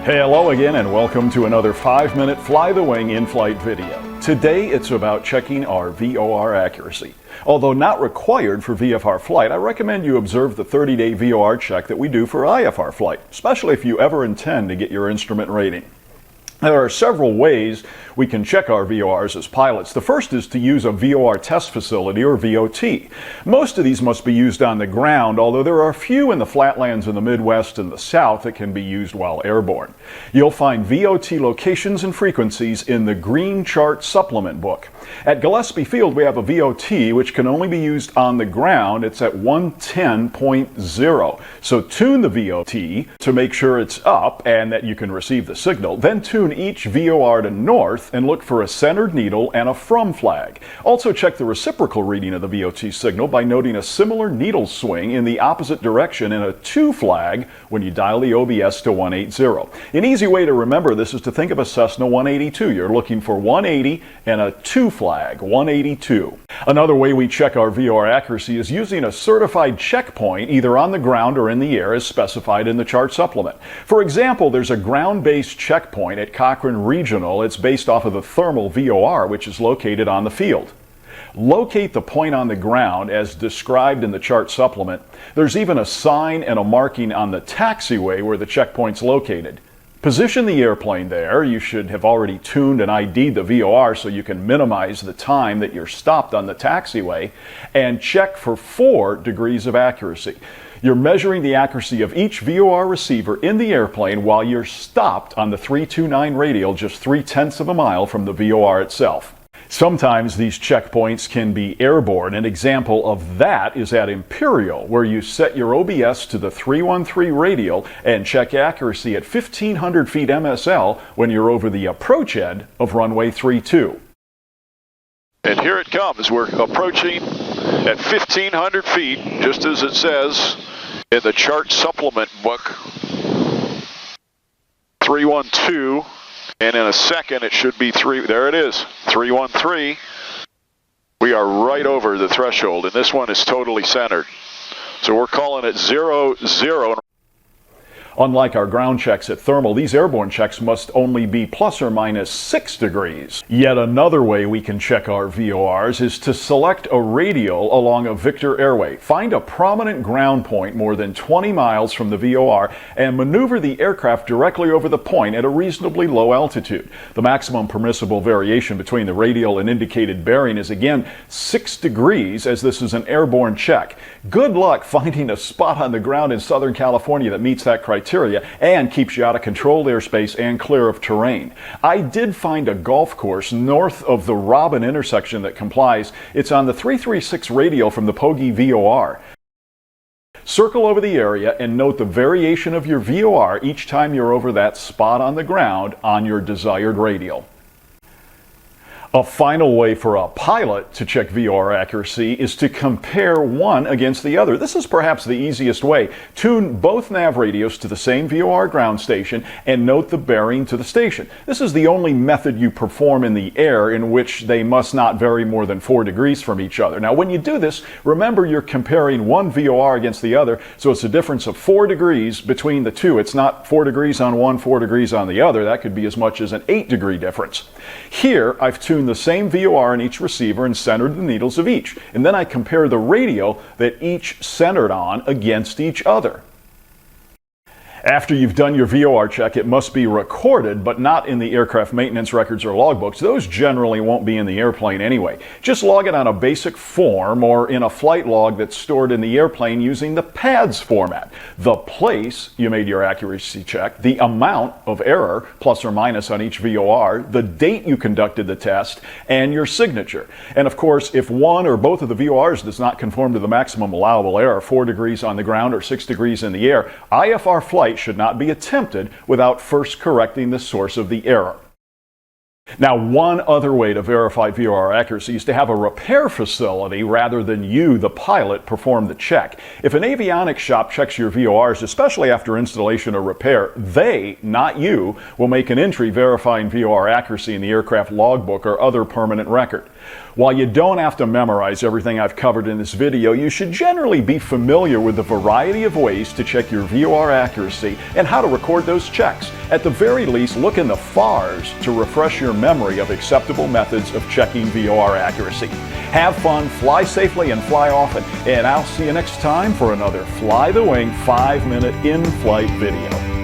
Hello again and welcome to another 5-minute Fly the Wing in-flight video. Today it's about checking our VOR accuracy. Although not required for VFR flight, I recommend you observe the 30-day VOR check that we do for IFR flight, especially if you ever intend to get your instrument rating. There are several ways we can check our VORs as pilots. The first is to use a VOR test facility, or VOT. Most of these must be used on the ground, although there are a few in the flatlands in the Midwest and the South that can be used while airborne. You'll find VOT locations and frequencies in the Green Chart Supplement book. At Gillespie Field, we have a VOT which can only be used on the ground. It's at 110.0. So tune the VOT to make sure it's up and that you can receive the signal. Then tune each VOR to north and look for a centered needle and a from flag. Also check the reciprocal reading of the VOT signal by noting a similar needle swing in the opposite direction in a to flag when you dial the OBS to 180. An easy way to remember this is to think of a Cessna 182. You're looking for 180 and a to flag, 182. Another way we check our VOR accuracy is using a certified checkpoint either on the ground or in the air as specified in the chart supplement. For example, there's a ground-based checkpoint at Cochrane Regional. It's based off of the thermal VOR, which is located on the field. Locate the point on the ground as described in the chart supplement. There's even a sign and a marking on the taxiway where the checkpoint's located. Position the airplane there. You should have already tuned and ID'd the VOR so you can minimize the time that you're stopped on the taxiway, and check for 4 degrees of accuracy. You're measuring the accuracy of each VOR receiver in the airplane while you're stopped on the 329 radial just 0.3 of a mile from the VOR itself. Sometimes these checkpoints can be airborne. An example of that is at Imperial, where you set your OBS to the 313 radial and check accuracy at 1,500 feet MSL when you're over the approach end of runway 32. And here it comes. We're approaching at 1,500 feet, just as it says in the chart supplement book, 312. And in a second, it should be there it is, 313. We are right over the threshold, and this one is totally centered. So we're calling it 00. Unlike our ground checks at thermal, these airborne checks must only be plus or minus 6 degrees. Yet another way we can check our VORs is to select a radial along a Victor airway. Find a prominent ground point more than 20 miles from the VOR and maneuver the aircraft directly over the point at a reasonably low altitude. The maximum permissible variation between the radial and indicated bearing is again 6 degrees, as this is an airborne check. Good luck finding a spot on the ground in Southern California that meets that criteria and keeps you out of controlled airspace and clear of terrain. I did find a golf course north of the Robin intersection that complies. It's on the 336 radial from the Poggi VOR. Circle over the area and note the variation of your VOR each time you're over that spot on the ground on your desired radial. A final way for a pilot to check VOR accuracy is to compare one against the other. This is perhaps the easiest way. Tune both nav radios to the same VOR ground station and note the bearing to the station. This is the only method you perform in the air in which they must not vary more than 4 degrees from each other. Now, when you do this, remember you're comparing one VOR against the other, so it's a difference of 4 degrees between the two. It's not 4 degrees on one, 4 degrees on the other. That could be as much as an 8-degree difference. Here, I've tuned the same VOR in each receiver and centered the needles of each. And then I compare the radial that each centered on against each other. After you've done your VOR check, it must be recorded, but not in the aircraft maintenance records or logbooks. Those generally won't be in the airplane anyway. Just log it on a basic form or in a flight log that's stored in the airplane using the PADS format. The place you made your accuracy check, the amount of error, plus or minus on each VOR, the date you conducted the test, and your signature. And of course, if one or both of the VORs does not conform to the maximum allowable error, 4 degrees on the ground or 6 degrees in the air, IFR flight should not be attempted without first correcting the source of the error. Now, one other way to verify VOR accuracy is to have a repair facility rather than you, the pilot, perform the check. If an avionics shop checks your VORs, especially after installation or repair, they, not you, will make an entry verifying VOR accuracy in the aircraft logbook or other permanent record. While you don't have to memorize everything I've covered in this video, you should generally be familiar with the variety of ways to check your VOR accuracy and how to record those checks. At the very least, look in the VORs to refresh your memory of acceptable methods of checking VOR accuracy. Have fun, fly safely, and fly often, and I'll see you next time for another Fly the Wing 5-minute in-flight video.